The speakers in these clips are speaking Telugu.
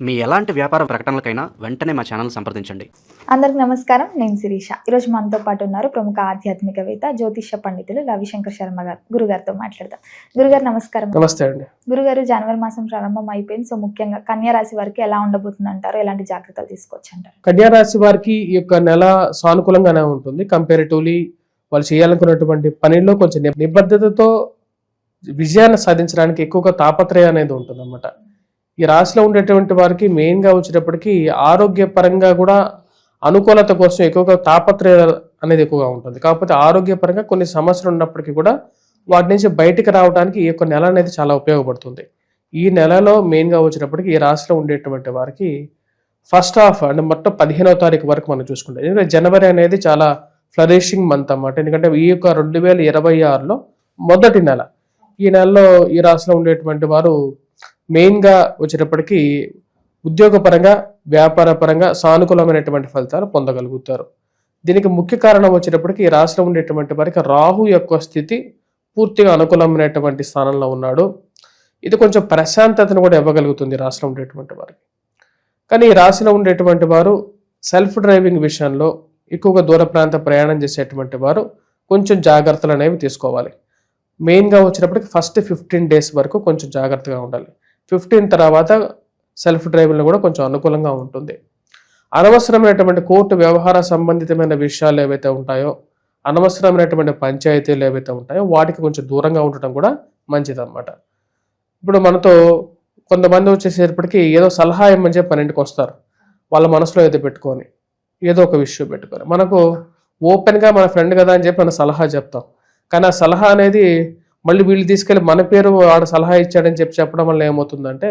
మీ ఎలాంటి వ్యాపార ప్రకటనలకైనా వెంటనే మా ఛానల్ సంప్రదించండి. అందరికి నమస్కారం. నేను శిరీష. ఈరోజు మనతో పాటు ఉన్నారు ప్రముఖ ఆధ్యాత్మికవేత్త, జ్యోతిష్య పండితులు రవిశంకర్ శర్మ గారు. గురుగారితో మాట్లాడదాం. గురుగారు నమస్కారం. నమస్తే అండి. గురుగారు, జనవరి మాసం ప్రారంభం అయిపోయింది. సో ముఖ్యంగా కన్యా రాశి వారికి ఎలా ఉండబోతుంది అంటారు? ఎలాంటి జాగ్రత్తలు తీసుకోవచ్చు అంటారు? కన్యా రాశి వారికి ఈ యొక్క నెల సానుకూలంగానే ఉంటుంది. కంపారిటివ్లీ వాళ్ళు చేయాలనుకున్నటువంటి పనిలో కొంచెం నిబద్ధతతో విజయాన్ని సాధించడానికి ఎక్కువగా తాపత్రయం అనేది ఉంటుంది అన్నమాట. ఈ రాశిలో ఉండేటువంటి వారికి మెయిన్గా వచ్చేటప్పటికి ఆరోగ్యపరంగా కూడా అనుకూలత కోసం ఎక్కువగా తాపత్రయం అనేది ఎక్కువగా ఉంటుంది. కాకపోతే ఆరోగ్యపరంగా కొన్ని సమస్యలు ఉన్నప్పటికీ కూడా వాటి నుంచి బయటికి రావడానికి ఈ యొక్క నెల అనేది చాలా ఉపయోగపడుతుంది. ఈ నెలలో మెయిన్గా వచ్చేటప్పటికి ఈ రాశిలో ఉండేటువంటి వారికి ఫస్ట్ హాఫ్ అంటే మొత్తం 15వ తారీఖు వరకు మనం చూసుకుంటాం. ఎందుకంటే జనవరి అనేది చాలా ఫ్లరిషింగ్ మంత్ అన్నమాట. ఎందుకంటే ఈ యొక్క 2026లో మొదటి నెల. ఈ నెలలో ఈ రాశిలో ఉండేటువంటి వారు మెయిన్గా వచ్చేటప్పటికి ఉద్యోగపరంగా వ్యాపార పరంగా సానుకూలమైనటువంటి ఫలితాలు పొందగలుగుతారు. దీనికి ముఖ్య కారణం వచ్చేటప్పటికి ఈ రాశిలో ఉండేటువంటి వారికి రాహు యొక్క స్థితి పూర్తిగా అనుకూలమైనటువంటి స్థానంలో ఉన్నాడు. ఇది కొంచెం ప్రశాంతతను కూడా ఇవ్వగలుగుతుంది రాశిలో ఉండేటువంటి వారికి. కానీ ఈ రాశిలో ఉండేటువంటి వారు సెల్ఫ్ డ్రైవింగ్ విషయంలో ఎక్కువగా దూర ప్రాంత ప్రయాణం చేసేటువంటి వారు కొంచెం జాగ్రత్తలు అనేవి తీసుకోవాలి. మెయిన్గా వచ్చేటప్పటికి ఫస్ట్ 15 days వరకు కొంచెం జాగ్రత్తగా ఉండాలి. 15 తర్వాత సెల్ఫ్ డ్రైవింగ్లో కూడా కొంచెం అనుకూలంగా ఉంటుంది. అనవసరమైనటువంటి కోర్టు వ్యవహార సంబంధితమైన విషయాలు ఏవైతే ఉంటాయో, అనవసరమైనటువంటి పంచాయతీలు ఏవైతే ఉంటాయో వాటికి కొంచెం దూరంగా ఉండటం కూడా మంచిదన్నమాట. ఇప్పుడు మనతో కొంతమంది వచ్చేసేపటికి ఏదో సలహా ఇమ్మని చెప్పి 12కి వస్తారు. వాళ్ళ మనసులో ఏదో పెట్టుకొని ఏదో ఒక విషయం పెట్టుకొని మనకు ఓపెన్గా మన ఫ్రెండ్ కదా అని చెప్పి మనం సలహా చెప్తాం. కానీ ఆ సలహా అనేది మళ్ళీ వీళ్ళు తీసుకెళ్ళి మన పేరు వాడు సలహా ఇచ్చాడని చెప్పి చెప్పడం వల్ల ఏమవుతుందంటే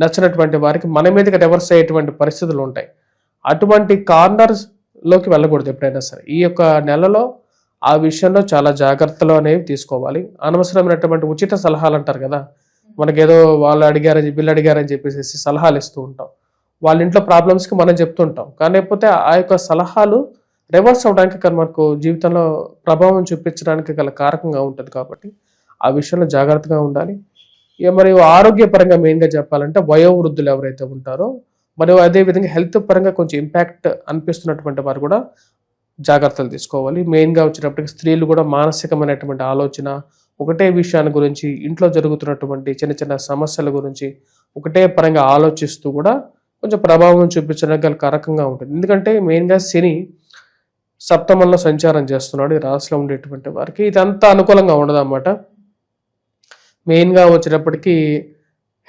నచ్చినటువంటి వారికి మన మీదకి రివర్స్ అయ్యేటువంటి పరిస్థితులు ఉంటాయి. అటువంటి కార్నర్స్లోకి వెళ్ళకూడదు ఎప్పుడైనా సరే. ఈ యొక్క నెలలో ఆ విషయంలో చాలా జాగ్రత్తలు అనేవి తీసుకోవాలి. అనవసరమైనటువంటి ఉచిత సలహాలు అంటారు కదా, మనకేదో వాళ్ళు అడిగారని వీళ్ళు అడిగారని చెప్పేసి సలహాలు ఇస్తూ ఉంటాం. వాళ్ళ ఇంట్లో ప్రాబ్లమ్స్కి మనం చెప్తుంటాం. కానీ లేకపోతే ఆ యొక్క సలహాలు రివర్స్ అవడానికి మనకు జీవితంలో ప్రభావం చూపించడానికి గల కారకంగా ఉంటుంది. కాబట్టి ఆ విషయంలో జాగ్రత్తగా ఉండాలి. మరియు ఆరోగ్యపరంగా మెయిన్గా చెప్పాలంటే వయోవృద్ధులు ఎవరైతే ఉంటారో మరియు అదేవిధంగా హెల్త్ పరంగా కొంచెం ఇంపాక్ట్ అనిపిస్తున్నటువంటి వారు కూడా జాగ్రత్తలు తీసుకోవాలి. మెయిన్గా వచ్చేటప్పటికి స్త్రీలు కూడా మానసికమైనటువంటి ఆలోచన, ఒకటే విషయాన్ని గురించి, ఇంట్లో జరుగుతున్నటువంటి చిన్న చిన్న సమస్యల గురించి ఒకటే పరంగా ఆలోచిస్తూ కూడా కొంచెం ప్రభావం చూపించడానికి గల కారకంగా ఉంటుంది. ఎందుకంటే మెయిన్గా శని సప్తమంలో సంచారం చేస్తున్నాడు ఈ రాశిలో ఉండేటువంటి వారికి. ఇదంతా అనుకూలంగా ఉండదు అన్నమాట. మెయిన్గా వచ్చేటప్పటికి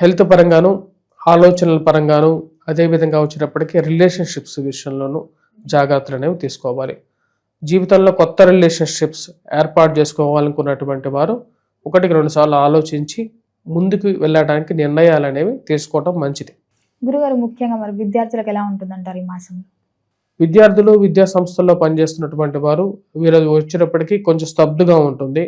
హెల్త్ పరంగాను, ఆలోచనల పరంగాను, అదేవిధంగా వచ్చేటప్పటికి రిలేషన్షిప్స్ విషయంలోనూ జాగ్రత్తలు అనేవి తీసుకోవాలి. జీవితంలో కొత్త రిలేషన్షిప్స్ ఏర్పాటు చేసుకోవాలనుకున్నటువంటి వారు 1-2 సార్లు ఆలోచించి ముందుకు వెళ్ళడానికి నిర్ణయాలు అనేవి తీసుకోవడం మంచిది. గురుగారు, ముఖ్యంగా మరి విద్యార్థులకు ఎలా ఉంటుందంటారు ఈ మాసంలో? విద్యార్థులు విద్యా సంస్థల్లో పనిచేస్తున్నటువంటి వారు వీరు వచ్చేటప్పటికి కొంచెం స్తబ్దుగా ఉంటుంది.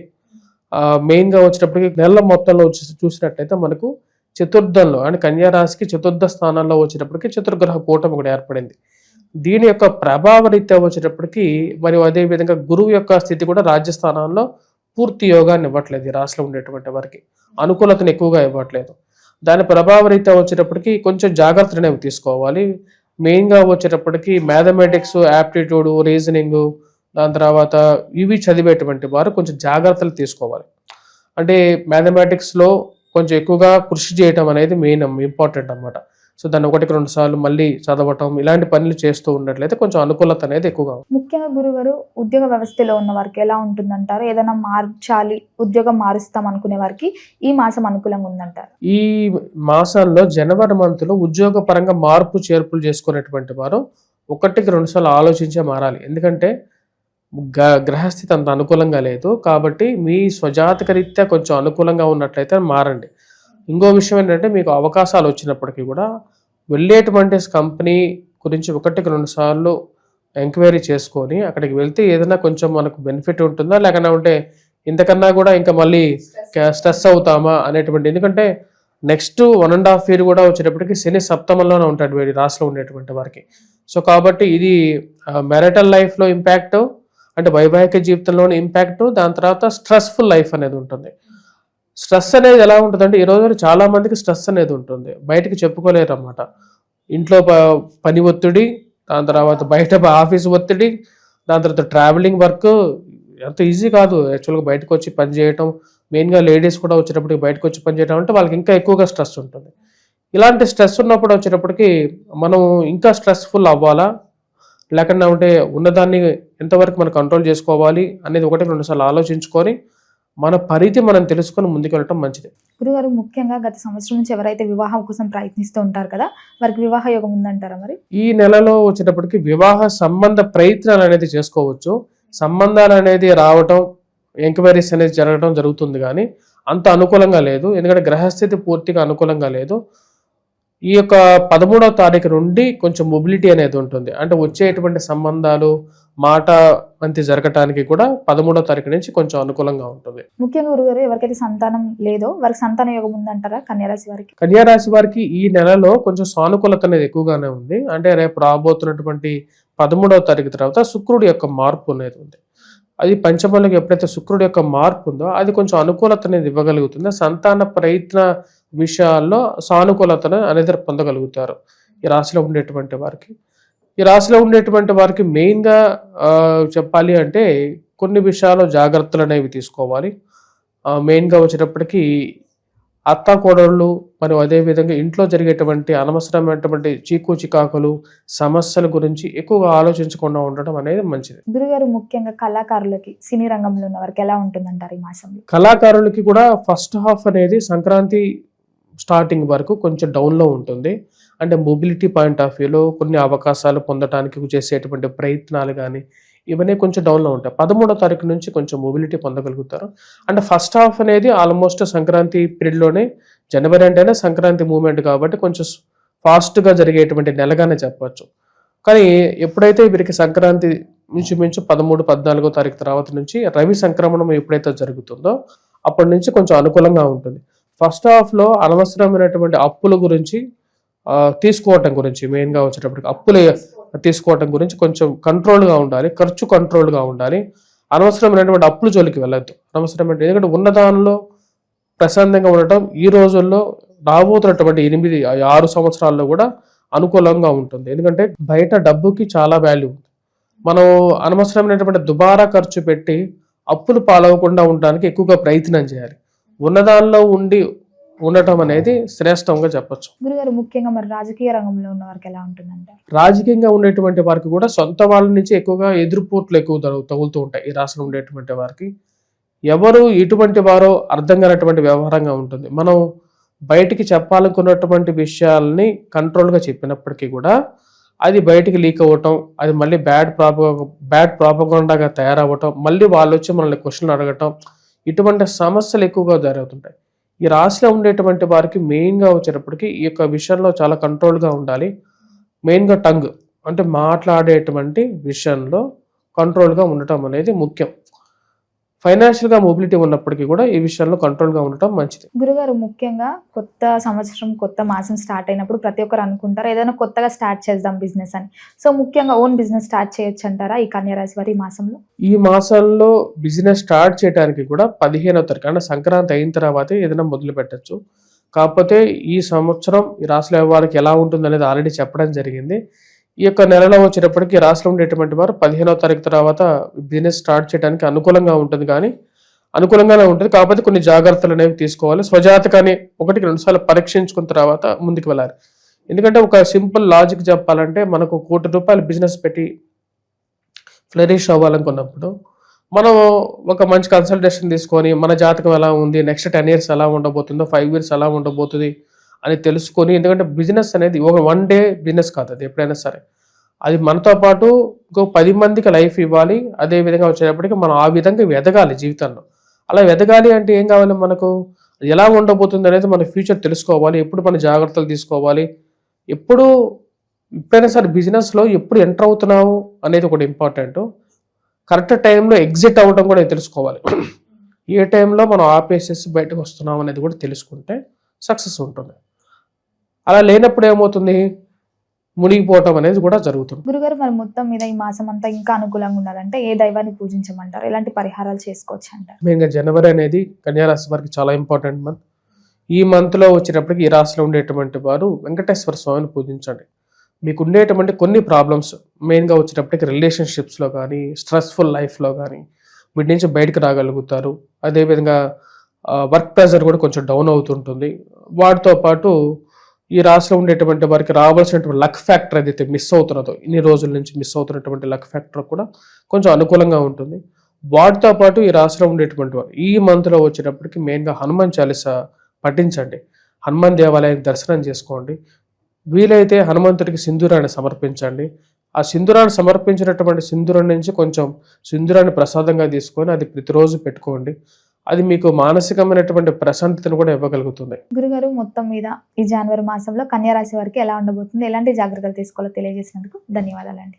మెయిన్గా వచ్చేటప్పటికి నెల మొత్తంలో చూసినట్లయితే మనకు చతుర్థంలో అంటే కన్యా రాశికి చతుర్థ స్థానాల్లో వచ్చేటప్పటికి చతుర్గ్రహ కూటమి కూడా ఏర్పడింది. దీని యొక్క ప్రభావ రీత్యా వచ్చేటప్పటికి మరియు అదేవిధంగా గురువు యొక్క స్థితి కూడా రాజ్యస్థానాల్లో పూర్తి యోగాన్ని ఇవ్వట్లేదు. ఈ రాశిలో ఉండేటువంటి వారికి అనుకూలతను ఎక్కువగా ఇవ్వట్లేదు. దాని ప్రభావ రీత్యా వచ్చేటప్పటికి కొంచెం జాగ్రత్తలు అనేవి తీసుకోవాలి. మెయిన్గా వచ్చేటప్పటికి మ్యాథమెటిక్స్, యాప్టిట్యూడ్, రీజనింగ్, దాని తర్వాత ఇవి చదివేటువంటి వారు కొంచెం జాగ్రత్తలు తీసుకోవాలి. అంటే మ్యాథమెటిక్స్లో కొంచెం ఎక్కువగా కృషి చేయటం అనేది మెయిన్ ఇంపార్టెంట్ అన్నమాట. సో దాన్ని 1-2 సార్లు మళ్ళీ చదవటం, ఇలాంటి పనులు చేస్తూ ఉన్నట్లయితే కొంచెం అనుకూలత అనేది ఎక్కువగా ఉంటుంది. ముఖ్యంగా గురుగారు, ఉద్యోగ వ్యవస్థలో ఉన్న వారికి ఎలా ఉంటుందంటారు? ఏదైనా మార్చాలి, ఉద్యోగం మారుస్తాం అనుకునే వారికి ఈ మాసం అనుకూలంగా ఉందంటారు? ఈ మాసంలో జనవరి మంత్లో ఉద్యోగ పరంగా మార్పు చేర్పులు చేసుకునేటువంటి వారు 1-2 సార్లు ఆలోచించే మారాలి. ఎందుకంటే గ్రహస్థితి అంత అనుకూలంగా లేదు. కాబట్టి మీ స్వజాతక రీత్యా కొంచెం అనుకూలంగా ఉన్నట్లయితే మారండి. ఇంకో విషయం ఏంటంటే మీకు అవకాశాలు వచ్చినప్పటికీ కూడా వెళ్ళేటువంటి కంపెనీ గురించి 1-2 సార్లు ఎంక్వైరీ చేసుకొని అక్కడికి వెళ్తే ఏదైనా కొంచెం మనకు బెనిఫిట్ ఉంటుందా, లేకపోతే ఇంతకన్నా కూడా ఇంకా మళ్ళీ స్ట్రెస్ అవుతామా అనేటువంటి. ఎందుకంటే నెక్స్ట్ 1.5 year కూడా వచ్చేటప్పటికి శని సప్తమంలోనే ఉంటాడు వీడి రాశిలో ఉండేటువంటి వారికి. సో కాబట్టి ఇది మ్యారిటల్ లైఫ్లో ఇంపాక్ట్, అంటే వైవాహిక జీవితంలోని ఇంపాక్ట్, దాని తర్వాత స్ట్రెస్ఫుల్ లైఫ్ అనేది ఉంటుంది. స్ట్రెస్ అనేది ఎలా ఉంటుందంటే ఈ రోజు చాలా మందికి స్ట్రెస్ అనేది ఉంటుంది, బయటకు చెప్పుకోలేరు అన్నమాట. ఇంట్లో పని ఒత్తిడి, దాని తర్వాత బయట ఆఫీస్ ఒత్తిడి, దాని తర్వాత ట్రావెలింగ్ వర్క్ అంత ఈజీ కాదు యాక్చువల్గా బయటకు వచ్చి పని చేయటం. మెయిన్గా లేడీస్ కూడా వచ్చేటప్పటికి బయటకు వచ్చి పని చేయడం అంటే వాళ్ళకి ఇంకా ఎక్కువగా స్ట్రెస్ ఉంటుంది. ఇలాంటి స్ట్రెస్ ఉన్నప్పుడు వచ్చేటప్పటికి మనం ఇంకా స్ట్రెస్ఫుల్ అవ్వాలా, లేకుండా ఉంటే ఉన్నదాన్ని ఎంతవరకు మనం కంట్రోల్ చేసుకోవాలి అనేది ఒకటి రెండు సార్లు ఆలోచించుకొని మన పరిధి మనం తెలుసుకొని ముందుకు వెళ్ళటం మంచిది. గురుగారు, ముఖ్యంగా గత సంవత్సరం నుంచి ఎవరైతే వివాహం కోసం ప్రయత్నిస్తూ ఉంటారు కదా, వారికి వివాహ యోగం ఉందంటారా మరి? ఈ నెలలో వచ్చేటప్పటికి వివాహ సంబంధ ప్రయత్నాలు అనేది చేసుకోవచ్చు. సంబంధాలు అనేది రావటం, ఎంక్వైరీస్ అనేది జరగడం జరుగుతుంది, కానీ అంత అనుకూలంగా లేదు. ఎందుకంటే గ్రహస్థితి పూర్తిగా అనుకూలంగా లేదు. ఈ యొక్క 13వ తారీఖు నుండి కొంచెం మొబిలిటీ అనేది ఉంటుంది, అంటే వచ్చేటువంటి సంబంధాలు మాట అంతే జరగటానికి కూడా 13వ తారీఖు నుంచి కొంచెం అనుకూలంగా ఉంటుంది. ముఖ్యంగా గురుగారు, ఎవరికైతే సంతానం లేదో వారికి సంతాన యోగం ఉందంటారా కన్యారాశి వారికి? కన్యారాశి వారికి ఈ నెలలో కొంచెం సానుకూలత అనేది ఎక్కువగానే ఉంది. అంటే రేపు రాబోతున్నటువంటి 13వ తారీఖు తర్వాత శుక్రుడి యొక్క మార్పు అనేది ఉంది. అది పంచమంలోకి ఎప్పుడైతే శుక్రుడి యొక్క మార్పు ఉందో అది కొంచెం అనుకూలత అనేది ఇవ్వగలుగుతుంది. సంతాన ప్రయత్న విషయాల్లో సానుకూలతను అనేది పొందగలుగుతారు ఈ రాశిలో ఉండేటువంటి వారికి. ఈ రాశిలో ఉండేటువంటి వారికి మెయిన్గా చెప్పాలి అంటే కొన్ని విషయాల్లో జాగ్రత్తలు అనేవి తీసుకోవాలి. మెయిన్గా వచ్చేటప్పటికి అత్త కోడళ్ళు మరియు అదేవిధంగా ఇంట్లో జరిగేటువంటి అనవసరమైనటువంటి చీకు చికాకులు సమస్యల గురించి ఎక్కువగా ఆలోచించకుండా ఉండడం అనేది మంచిది. గురుగారు, ముఖ్యంగా కళాకారులకి, సినీ రంగంలో ఉన్న వారికి ఎలా ఉంటుందంటారు ఈ మాసంలో? కళాకారులకి కూడా ఫస్ట్ హాఫ్ అనేది సంక్రాంతి స్టార్టింగ్ వరకు కొంచెం డౌన్లో ఉంటుంది. అంటే మొబిలిటీ పాయింట్ ఆఫ్ వ్యూలో కొన్ని అవకాశాలు పొందడానికి చేసేటువంటి ప్రయత్నాలు కానీ ఇవన్నీ కొంచెం డౌన్లో ఉంటాయి. 13వ తారీఖు నుంచి కొంచెం మొబిలిటీ పొందగలుగుతారు. అంటే ఫస్ట్ హాఫ్ అనేది ఆల్మోస్ట్ సంక్రాంతి పీరియడ్లోనే, జనవరి అంటేనే సంక్రాంతి మూమెంట్ కాబట్టి కొంచెం ఫాస్ట్గా జరిగేటువంటి నెలగానే చెప్పచ్చు. కానీ ఎప్పుడైతే వీరికి సంక్రాంతి మించుమించు 13, 14వ తారీఖు తర్వాత నుంచి రవి సంక్రమణం ఎప్పుడైతే జరుగుతుందో అప్పటి నుంచి కొంచెం అనుకూలంగా ఉంటుంది. ఫస్ట్ హాఫ్లో అనవసరమైనటువంటి అప్పుల గురించి తీసుకోవటం గురించి, మెయిన్గా వచ్చేటప్పటికి అప్పులు తీసుకోవటం గురించి కొంచెం కంట్రోల్గా ఉండాలి, ఖర్చు కంట్రోల్గా ఉండాలి. అనవసరమైనటువంటి అప్పుల జోలికి వెళ్ళద్దు. అనవసరమైన, ఎందుకంటే ఉన్నదానిలో ప్రశాంతంగా ఉండటం ఈ రోజుల్లో రాబోతున్నటువంటి 6 సంవత్సరాల్లో కూడా అనుకూలంగా ఉంటుంది. ఎందుకంటే బయట డబ్బుకి చాలా వాల్యూ ఉంది. మనం అనవసరమైనటువంటి దుబారా ఖర్చు పెట్టి అప్పులు పాలవకుండా ఉండడానికి ఎక్కువగా ప్రయత్నం చేయాలి. ఉన్నదానిలో ఉండటం అనేది శ్రేష్టంగా చెప్పచ్చు. గురుగారు, ముఖ్యంగా మరి రాజకీయ రంగంలో ఉన్న వారికి ఎలా ఉంటుందంటారు? రాజకీయంగా ఉండేటువంటి వారికి కూడా సొంత వాళ్ళ నుంచి ఎక్కువగా ఎదురుపోట్లు ఎక్కువ తగులుతూ ఉంటాయి. ఈ రాష్ట్రంలో ఉండేటువంటి వారికి ఎవరు ఎటువంటి వారో అర్థం కానటువంటి వ్యవహారంగా ఉంటుంది. మనం బయటికి చెప్పాలనుకున్నటువంటి విషయాలని కంట్రోల్గా చెప్పినప్పటికీ కూడా అది బయటికి లీక్ అవ్వటం, అది మళ్ళీ బ్యాడ్ ప్రాపగండాగా తయారవ్వటం, మళ్ళీ వాళ్ళు వచ్చి మనల్ని క్వశ్చన్లు అడగటం, ఇటువంటి సమస్యలు ఎక్కువగా జరుగుతుంటాయి. ఈ రాశిలో ఉండేటువంటి వారికి మెయిన్గా వచ్చేటప్పటికి ఈ యొక్క విషయంలో చాలా కంట్రోల్గా ఉండాలి. మెయిన్గా టంగ్ అంటే మాట్లాడేటువంటి విషయంలో కంట్రోల్గా ఉండటం అనేది ముఖ్యం. ఫైనాన్షియల్గా మొబిలిటీ ఉన్నప్పటికీ కూడా ఈ విషయంలో కంట్రోల్గా ఉండటం మంచిది. గురుగారు, ముఖ్యంగా కొత్త సంవత్సరం, కొత్త మాసం స్టార్ట్ అయినప్పుడు ప్రతి ఒక్కరు అనుకుంటారు ఏదైనా కొత్తగా స్టార్ట్ చేద్దాం బిజినెస్ అని. సో ముఖ్యంగా ఓన్ బిజినెస్ స్టార్ట్ చేయొచ్చు అంటారా ఈ కన్యారాశి వారి మాసంలో? ఈ మాసంలో బిజినెస్ స్టార్ట్ చేయడానికి కూడా 15వ తారీఖు అంటే సంక్రాంతి అయిన తర్వాతే ఏదైనా మొదలు పెట్టచ్చు. కాకపోతే ఈ సంవత్సరం ఈ రాశిలో వారికి ఎలా ఉంటుంది అనేది ఆల్రెడీ చెప్పడం జరిగింది. ఈ యొక్క నెలలో వచ్చేటప్పటికి రాశిలో ఉండేటువంటి వారు 15వ తారీఖు తర్వాత బిజినెస్ స్టార్ట్ చేయడానికి అనుకూలంగా ఉంటుంది, కానీ అనుకూలంగానే ఉంటుంది. కాకపోతే కొన్ని జాగ్రత్తలు అనేవి తీసుకోవాలి. స్వజాతకాన్ని 1-2 సార్లు పరీక్షించుకున్న తర్వాత ముందుకు వెళ్ళాలి. ఎందుకంటే ఒక సింపుల్ లాజిక్ చెప్పాలంటే మనకు ₹1,00,00,000 బిజినెస్ పెట్టి ఫ్లరిష్ అవ్వాలనుకున్నప్పుడు మనం ఒక మంచి కన్సల్టేషన్ తీసుకొని మన జాతకం ఎలా ఉంది, నెక్స్ట్ 10 years ఎలా ఉండబోతుందో, 5 years ఎలా ఉండబోతుంది అని తెలుసుకొని, ఎందుకంటే బిజినెస్ అనేది ఒక 1 day బిజినెస్ కాదు, అది ఎప్పుడైనా సరే అది మనతో పాటు ఇంకో 10 మందికి లైఫ్ ఇవ్వాలి. అదే విధంగా వచ్చేటప్పటికి మనం ఆ విధంగా ఎదగాలి జీవితంలో. అలా ఎదగాలి అంటే ఏం కావాలి, మనకు ఎలా ఉండబోతుంది అనేది మన ఫ్యూచర్ తెలుసుకోవాలి. ఎప్పుడు మన జాగ్రత్తలు తీసుకోవాలి, ఎప్పుడైనా సరే బిజినెస్లో ఎప్పుడు ఎంటర్ అవుతున్నావు అనేది ఒకటి ఇంపార్టెంట్. కరెక్ట్ టైంలో ఎగ్జిట్ అవ్వడం కూడా తెలుసుకోవాలి. ఏ టైంలో మనం ఆపేసేసి బయటకు వస్తున్నాం అనేది కూడా తెలుసుకుంటే సక్సెస్ ఉంటుంది. అలా లేనప్పుడు ఏమవుతుంది, మునిగిపోవటం అనేది కూడా జరుగుతుంది. గురుగారు మరి మొత్తం మీద ఈ మాసం అంతా ఇంకా అనుకూలంగా ఉండాలంటే ఏ దైవాన్ని పూజించమంటారు, ఎలాంటి పరిహారాలు చేసుకోవచ్చు అంటారు? మెయిన్గా జనవరి అనేది కన్యారాశి వారికి చాలా ఇంపార్టెంట్ మంత్. ఈ మంత్లో వచ్చేటప్పటికి ఈ రాశిలో ఉండేటువంటి వారు వెంకటేశ్వర స్వామిని పూజించండి. మీకు ఉండేటువంటి కొన్ని ప్రాబ్లమ్స్ మెయిన్గా వచ్చేటప్పటికి రిలేషన్షిప్స్లో కానీ స్ట్రెస్ఫుల్ లైఫ్లో కానీ వీటి నుంచి బయటకు రాగలుగుతారు. అదేవిధంగా వర్క్ ప్రెషర్ కూడా కొంచెం డౌన్ అవుతుంటుంది. వాటితో పాటు ఈ రాశిలో ఉండేటువంటి వారికి రావాల్సినటువంటి లక్ ఫ్యాక్టర్ ఏదైతే మిస్ అవుతున్నదో, ఇన్ని రోజుల నుంచి మిస్ అవుతున్నటువంటి లక్ ఫ్యాక్టర్ కూడా కొంచెం అనుకూలంగా ఉంటుంది. వాటితో పాటు ఈ రాశిలో ఉండేటువంటి వారు ఈ మంత్లో వచ్చేటప్పటికి మెయిన్గా హనుమాన్ చాలీసా పఠించండి. హనుమాన్ దేవాలయం దర్శనం చేసుకోండి. వీలైతే హనుమంతుడికి సింధూరాన్ని సమర్పించండి. ఆ సింధూరాన్ని సమర్పించినటువంటి సింధూరం నుంచి కొంచెం సింధూరాన్ని ప్రసాదంగా తీసుకొని అది ప్రతిరోజు పెట్టుకోండి. అది మీకు మానసికమైనటువంటి ప్రశాంతతను కూడా ఇవ్వగలుగుతుంది. గురుగారు మొత్తం మీద ఈ జనవరి మాసంలో కన్యా రాశి వారికి ఎలా ఉండబోతుంది, ఎలాంటి జాగ్రత్తలు తీసుకోవాలో తెలియజేసినందుకు ధన్యవాదాలండి.